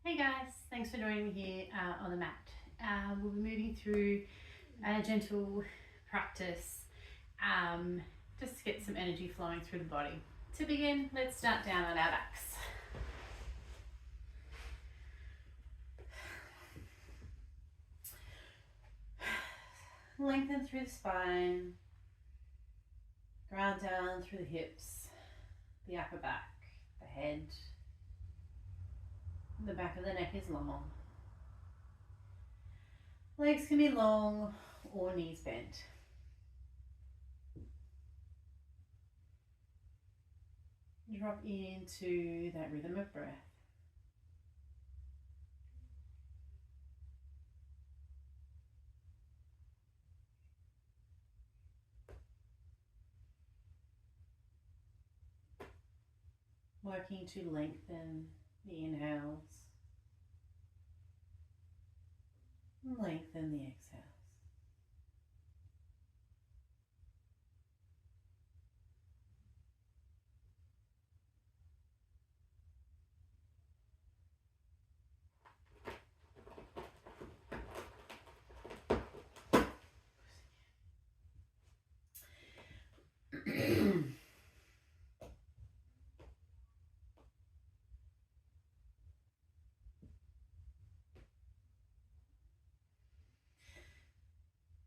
Hey guys, thanks for joining me here on the mat. We'll be moving through a gentle practice just to get some energy flowing through the body. To begin, let's start down on our backs. Lengthen through the spine, ground down through the hips, the upper back, the head. The back of the neck is long. Legs can be long or knees bent. Drop into that rhythm of breath. Working to lengthen the inhales, lengthen the exhales.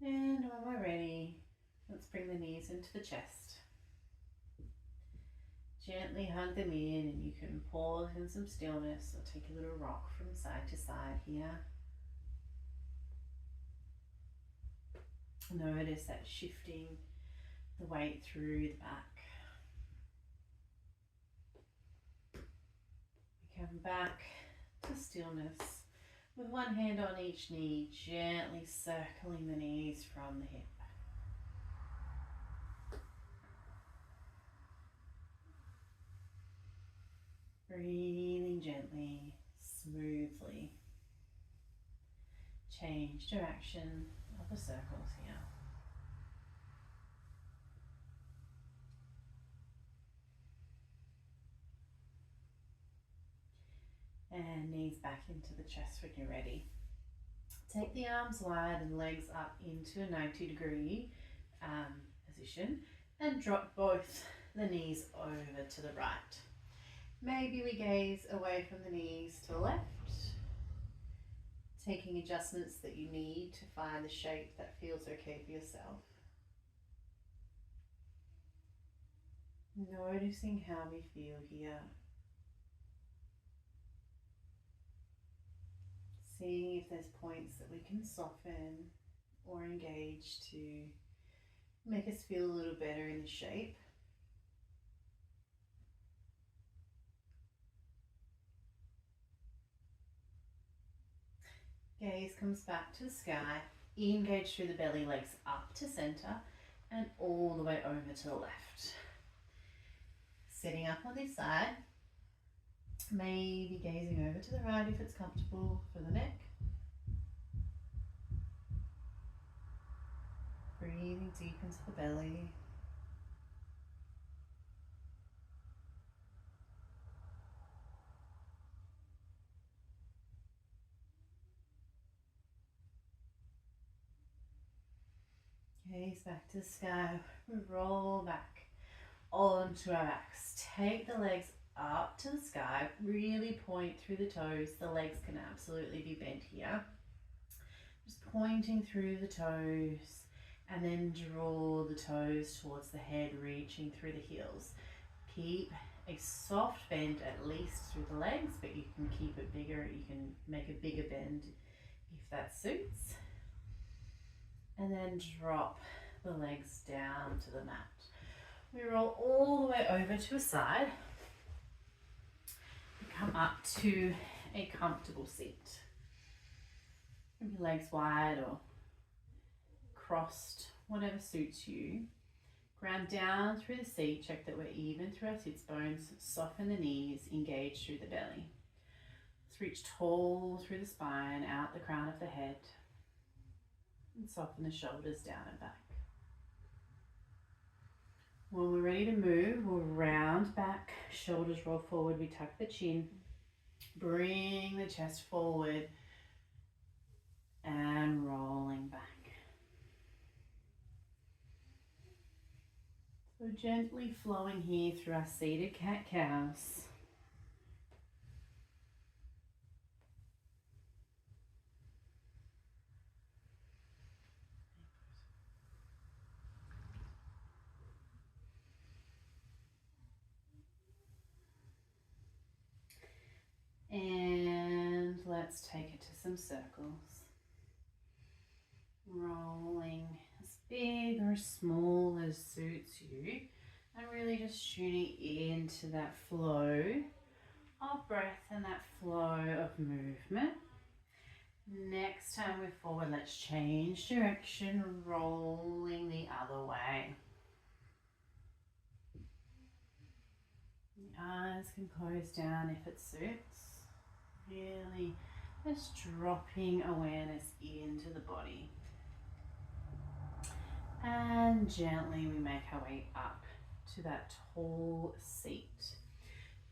And when we're ready, let's bring the knees into the chest. Gently hug them in, and you can pause in some stillness or take a little rock from side to side here. Notice that shifting the weight through the back. We come back to stillness with one hand on each knee, gently circling the knees from the hip. Breathing gently, smoothly. Change direction of the circles here. And knees back into the chest when you're ready. Take the arms wide and legs up into a 90-degree position and drop both the knees over to the right. Maybe we gaze away from the knees to the left, taking adjustments that you need to find the shape that feels okay for yourself. Noticing how we feel here. Seeing if there's points that we can soften or engage to make us feel a little better in the shape. Gaze comes back to the sky, engage through the belly, legs up to center and all the way over to the left. Sitting up on this side, maybe gazing over to the right if it's comfortable for the neck. Breathing deep into the belly. Gaze back to the sky, roll back onto our backs. Take the legs up to the sky, really point through the toes. The legs can absolutely be bent here. Just pointing through the toes and then draw the toes towards the head, reaching through the heels. Keep a soft bend at least through the legs, but you can keep it bigger. You can make a bigger bend if that suits. And then drop the legs down to the mat. We roll all the way over to a side. Come up to a comfortable seat. Your legs wide or crossed, whatever suits you. Ground down through the seat, check that we're even through our sits bones, soften the knees, engage through the belly. Let's reach tall through the spine, out the crown of the head, and soften the shoulders down and back. When we're ready to move, we'll round back, shoulders roll forward, we tuck the chin, Bring the chest forward and rolling back. So gently flowing here through our seated cat-cows. And let's take it to some circles. Rolling as big or as small as suits you, and really just tuning into that flow of breath and that flow of movement. Next time we're forward, let's change direction, rolling the other way. The eyes can close down if it suits. Really just dropping awareness into the body. And gently we make our way up to that tall seat.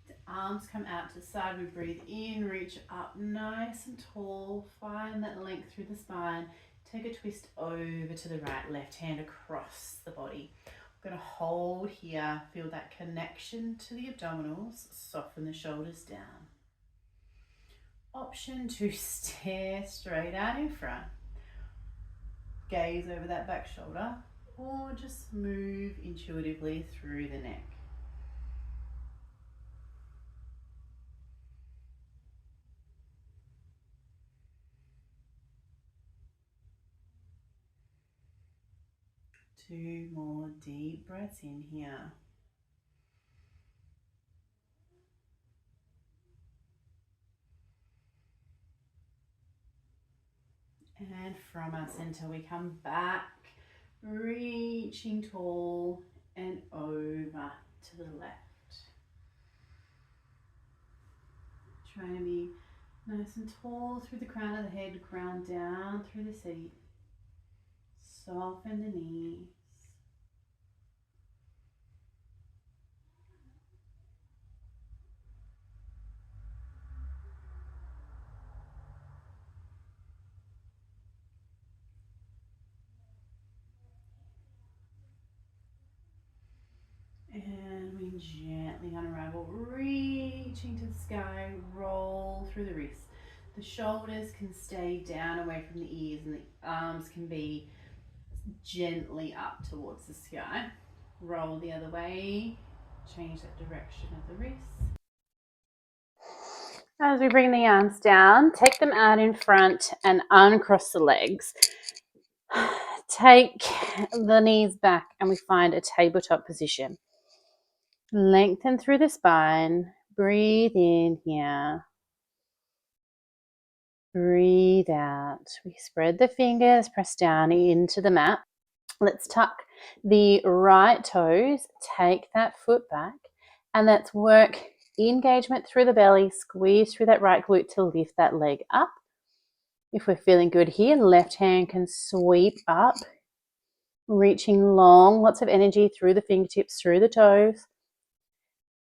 The arms come out to the side, we breathe in, reach up nice and tall, find that length through the spine. Take a twist over to the right, left hand across the body. We're going to hold here, feel that connection to the abdominals, soften the shoulders down. Option to stare straight out in front, gaze over that back shoulder, or just move intuitively through the neck. Two more deep breaths in here. And from our center we come back, reaching tall and over to the left. Trying to be nice and tall through the crown of the head, ground down through the seat. Soften the knees. And we gently unravel, reaching to the sky, roll through the wrists. The shoulders can stay down away from the ears and the arms can be gently up towards the sky. Roll the other way, change that direction of the wrists. As we bring the arms down, take them out in front and uncross the legs. Take the knees back and we find a tabletop position. Lengthen through the spine. Breathe in here. Breathe out. We spread the fingers, press down into the mat. Let's tuck the right toes, take that foot back, and let's work engagement through the belly, squeeze through that right glute to lift that leg up. If we're feeling good here, left hand can sweep up, reaching long, lots of energy through the fingertips, through the toes.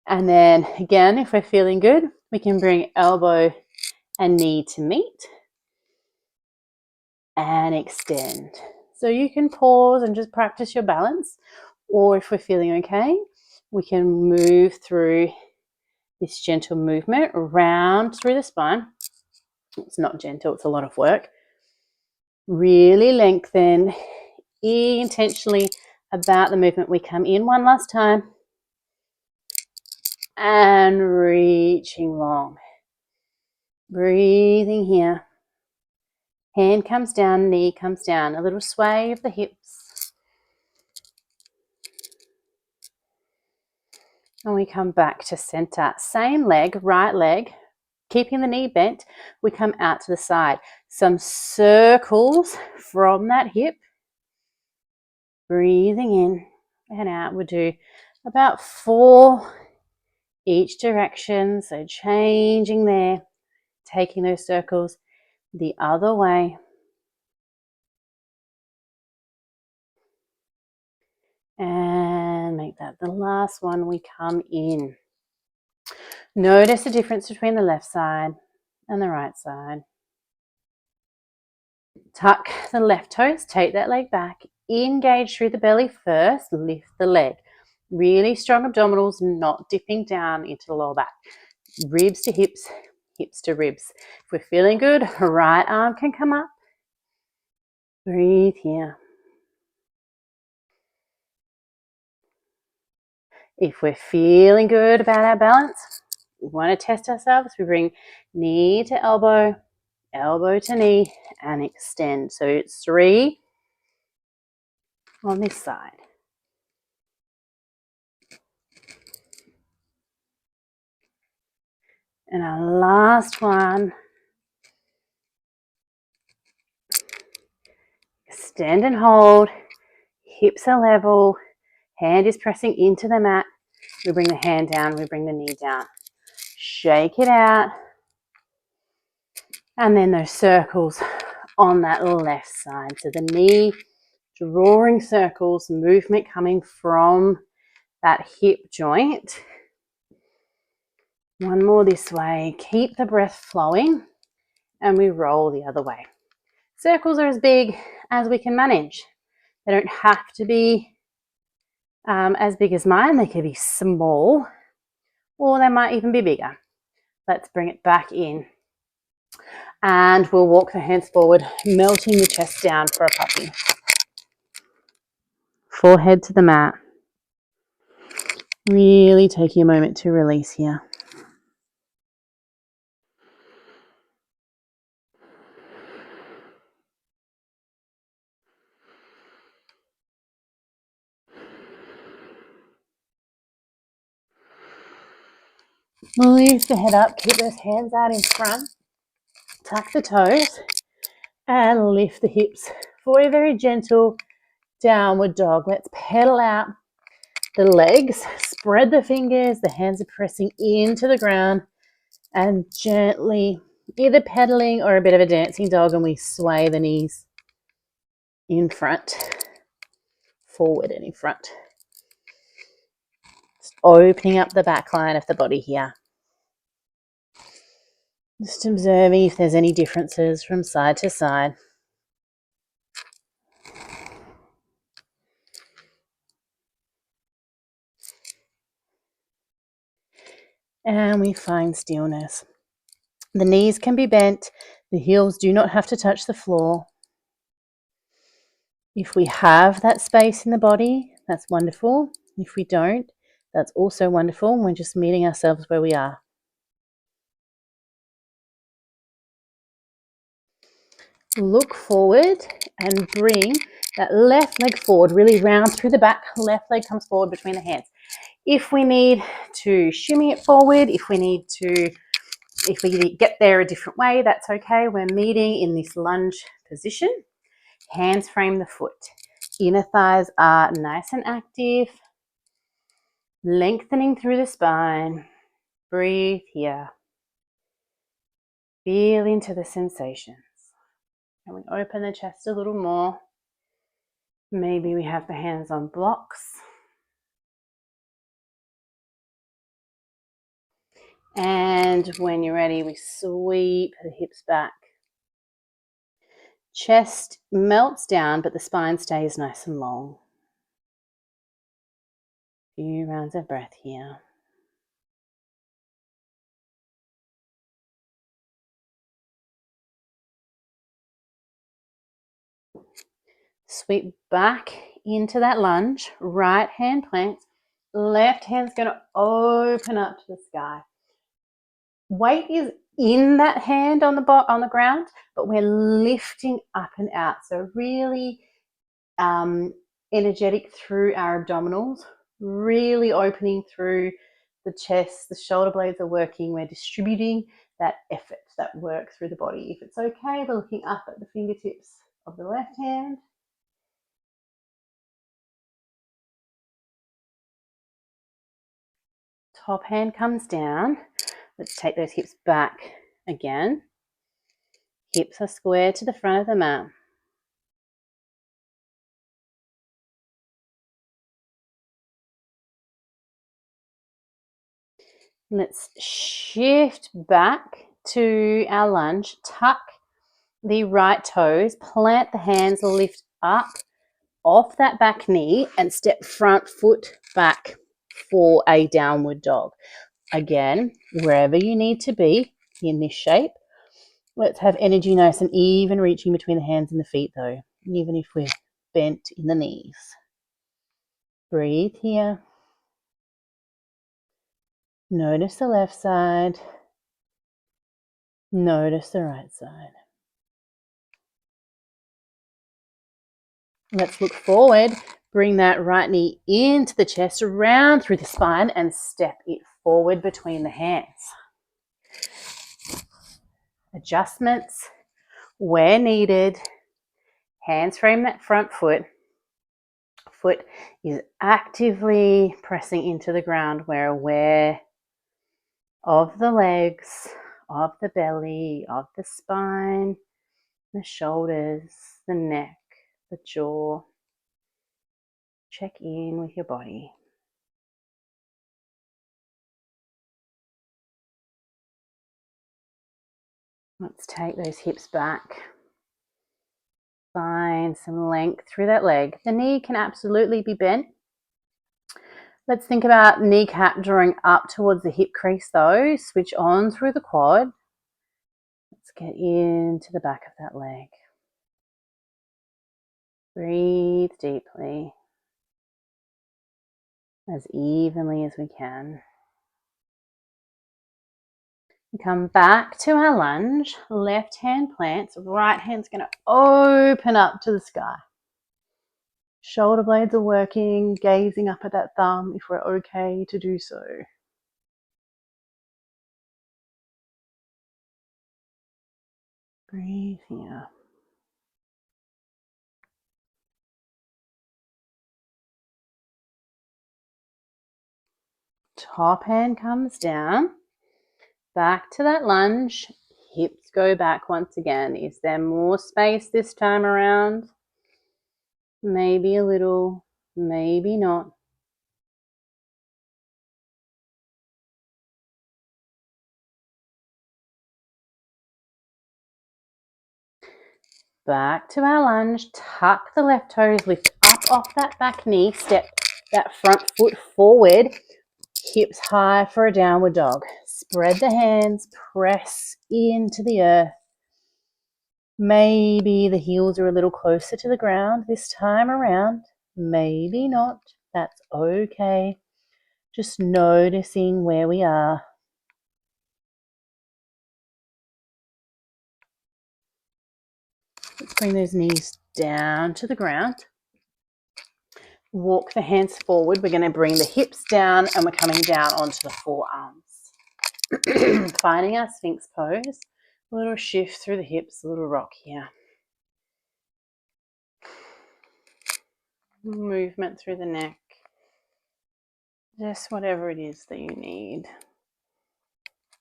And then again, if we're feeling good, we can bring elbow and knee to meet and extend. So you can pause and just practice your balance, or if we're feeling okay, we can move through this gentle movement around through the spine. It's not gentle, it's a lot of work. Really lengthen intentionally about the movement. We come in one last time and reaching long. Breathing here. Hand comes down, knee comes down. A little sway of the hips. And we come back to center. Same leg, right leg. Keeping the knee bent, we come out to the side. Some circles from that hip. Breathing in and out. We'll do about 4 each direction. So changing there, taking those circles the other way. And make that the last one. We come in. Notice the difference between the left side and the right side. Tuck the left toes, take that leg back, engage through the belly first, lift the leg. Really strong abdominals, not dipping down into the lower back. Ribs to hips, hips to ribs. If we're feeling good, right arm can come up. Breathe here. If we're feeling good about our balance, we want to test ourselves. We bring knee to elbow, elbow to knee, and extend. So it's 3 on this side. And our last one, extend and hold, hips are level, hand is pressing into the mat. We bring the hand down, we bring the knee down. Shake it out. And then those circles on that left side. So the knee drawing circles, movement coming from that hip joint. One more this way. Keep the breath flowing and we roll the other way. Circles are as big as we can manage. They don't have to be as big as mine. They can be small or they might even be bigger. Let's bring it back in. And we'll walk the hands forward, melting the chest down for a puppy. Forehead to the mat. Really taking a moment to release here. Lift the head up, keep those hands out in front. Tuck the toes and lift the hips for a very gentle downward dog. Let's pedal out the legs, spread the fingers, the hands are pressing into the ground and gently either pedaling or a bit of a dancing dog, and we sway the knees in front, forward and in front. Just opening up the back line of the body here. Just observing if there's any differences from side to side. And we find stillness. The knees can be bent. The heels do not have to touch the floor. If we have that space in the body, that's wonderful. If we don't, that's also wonderful. We're just meeting ourselves where we are. Look forward and bring that left leg forward, really round through the back. Left leg comes forward between the hands. If we need to shimmy it forward, if we get there a different way, that's okay. We're meeting in this lunge position. Hands frame the foot. Inner thighs are nice and active. Lengthening through the spine. Breathe here. Feel into the sensations. And we open the chest a little more. Maybe we have the hands on blocks. And when you're ready, we sweep the hips back. Chest melts down, but the spine stays nice and long. Few rounds of breath here. Sweep back into that lunge. Right hand plants. Left hand's going to open up to the sky. Weight is in that hand on the ground, but we're lifting up and out. So really energetic through our abdominals, really opening through the chest. The shoulder blades are working. We're distributing that effort, that work through the body. If it's okay, we're looking up at the fingertips of the left hand. Top hand comes down. Let's take those hips back again. Hips are square to the front of the mat. Let's shift back to our lunge. Tuck the right toes, plant the hands, lift up off that back knee and step front foot back for a downward dog. Again, wherever you need to be in this shape. Let's have energy nice and even reaching between the hands and the feet though, even if we're bent in the knees. Breathe here. Notice the left side. Notice the right side. Let's look forward. Bring that right knee into the chest, around through the spine and step it forward between the hands. Adjustments where needed. Hands frame that front foot. Foot is actively pressing into the ground. We're aware of the legs, of the belly, of the spine, the shoulders, the neck, the jaw. Check in with your body. Let's take those hips back. Find some length through that leg. The knee can absolutely be bent. Let's think about kneecap drawing up towards the hip crease though. Switch on through the quad. Let's get into the back of that leg. Breathe deeply, as evenly as we can. Come back to our lunge. Left hand plants, right hand's going to open up to the sky. Shoulder blades are working, gazing up at that thumb if we're okay to do so. Breathe here. Top hand comes down. Back to that lunge. Hips go back once again. Is there more space this time around? Maybe a little, maybe not. Back to our lunge. Tuck the left toes, lift up off that back knee. Step that front foot forward. Hips high for a downward dog. Spread the hands, press into the earth. Maybe the heels are a little closer to the ground this time around. Maybe not. That's okay. Just noticing where we are. Let's bring those knees down to the ground. Walk the hands forward. We're going to bring the hips down and we're coming down onto the forearms. Finding our Sphinx pose. A little shift through the hips, a little rock here. Movement through the neck. Just whatever it is that you need.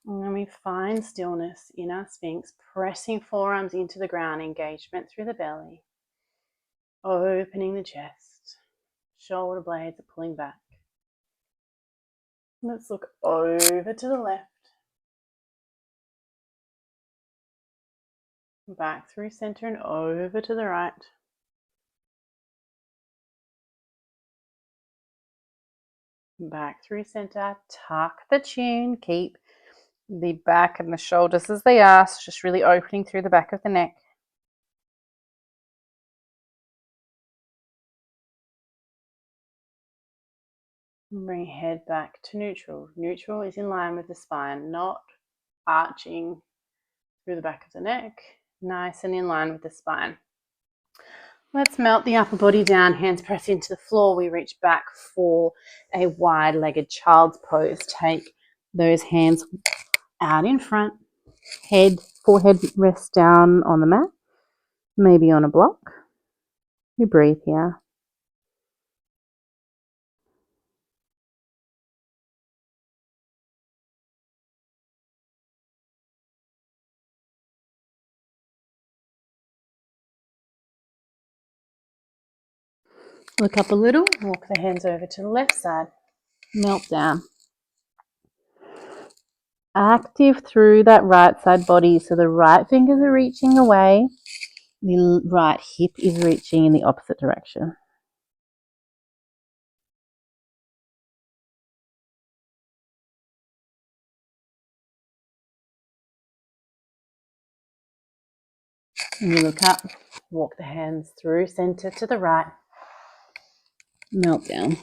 And then we find stillness in our Sphinx, pressing forearms into the ground, engagement through the belly, opening the chest, shoulder blades are pulling back. Let's look over to the left, back through center and over to the right. Back through center, tuck the chin, keep the back and the shoulders as they are, so just really opening through the back of the neck. Bring head back to neutral. Neutral is in line with the spine, not arching through the back of the neck. Nice and in line with the spine. Let's melt the upper body down, hands press into the floor. We reach back for a wide-legged child's pose. Take those hands out in front. Forehead rests down on the mat, maybe on a block. You breathe here. Look up a little, walk the hands over to the left side. Melt down. active through that right side body. So the right fingers are reaching away, the right hip is reaching in the opposite direction. And you look up, walk the hands through center to the right, melt down.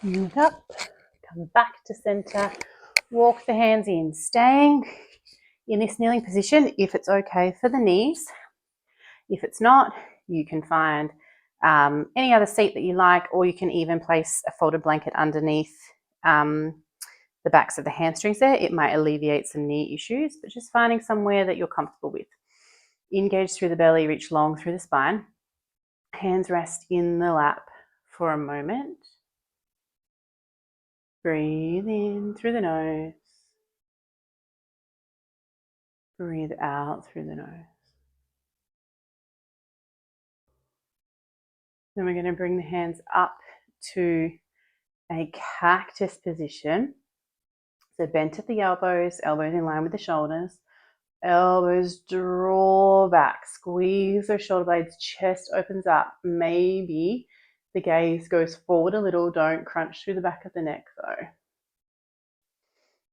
And look up, come back to center, walk the hands in, staying in this kneeling position if it's okay for the knees. If it's not, you can find any other seat that you like, or you can even place a folded blanket underneath the backs of the hamstrings there. It might alleviate some knee issues, but just finding somewhere that you're comfortable with. Engage through the belly, reach long through the spine. Hands rest in the lap for a moment. Breathe in through the nose. Breathe out through the nose. Then we're going to bring the hands up to a cactus position. So bent at the elbows, elbows in line with the shoulders. Elbows draw back, squeeze those shoulder blades, chest opens up. Maybe the gaze goes forward a little. Don't crunch through the back of the neck though.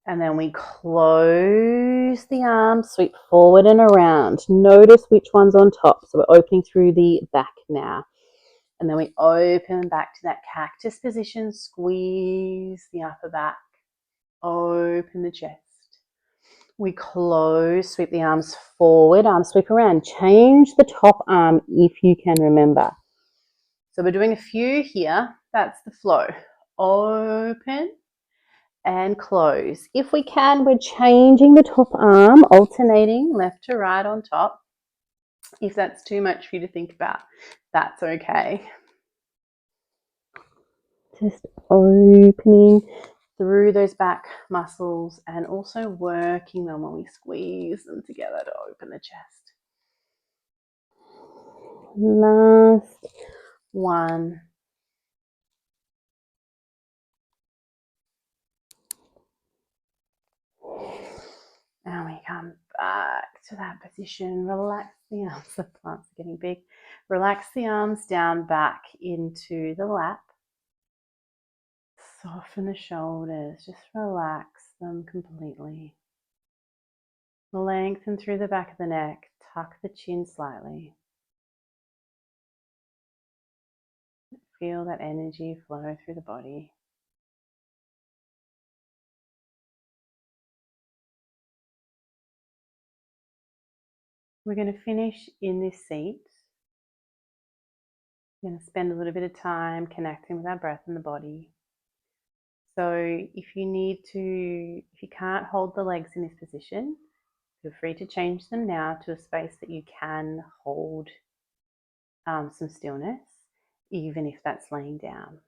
And then we close the arms, sweep forward and around. Notice which one's on top. So we're opening through the back now. And then we open back to that cactus position, squeeze the upper back, open the chest. We close, sweep the arms forward, arms sweep around. Change the top arm if you can remember. So we're doing a few here. That's the flow. Open and close. If we can, we're changing the top arm, alternating left to right on top. If that's too much for you to think about, that's okay. Just opening through those back muscles and also working them when we squeeze them together to open the chest. Last one. And we come back to that position. Relax the arms. The plants are getting big. Relax the arms down back into the lap. Soften the shoulders. Just relax them completely. Lengthen through the back of the neck. Tuck the chin slightly. Feel that energy flow through the body. We're going to finish in this seat. We're going to spend a little bit of time connecting with our breath and the body. So if you can't hold the legs in this position, feel free to change them now to a space that you can hold some stillness, even if that's laying down.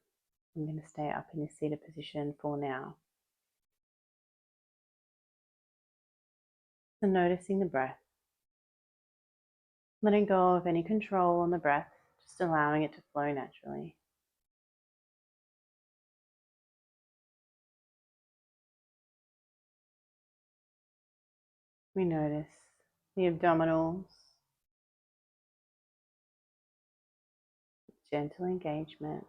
I'm going to stay up in this seated position for now. So noticing the breath. Letting go of any control on the breath, just allowing it to flow naturally. We notice the abdominals, gentle engagement,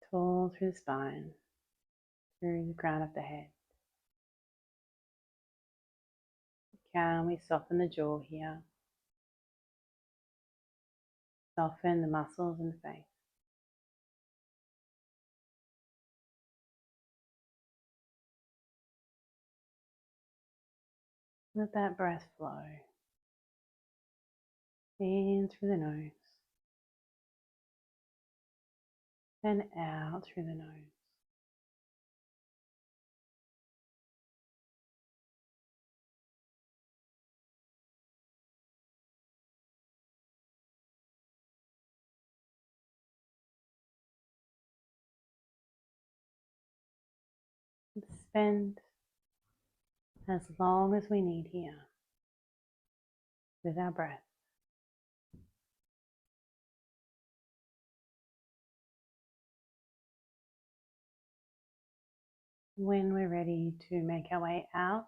tall through the spine, through the crown of the head. Can we soften the jaw here? Soften the muscles in the face. Let that breath flow in through the nose and out through the nose. spend as long as we need here with our breath. When we're ready to make our way out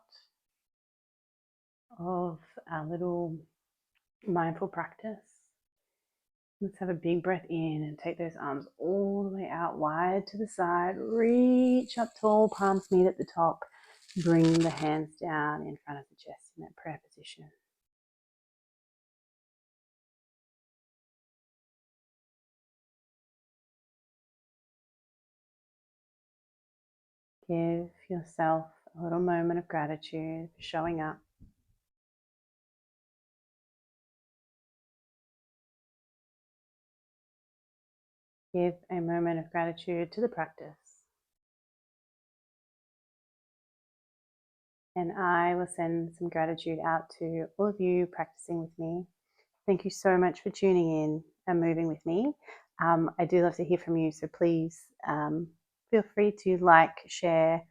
of our little mindful practice, let's have a big breath in and take those arms all the way out wide to the side. Reach up tall, palms meet at the top. Bring the hands down in front of the chest in that prayer position. Give yourself a little moment of gratitude for showing up. Give a moment of gratitude to the practice. And I will send some gratitude out to all of you practicing with me. Thank you so much for tuning in and moving with me. I do love to hear from you, so please feel free to like, share,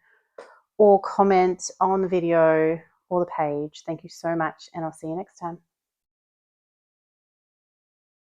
or comment on the video or the page. Thank you so much, and I'll see you next time.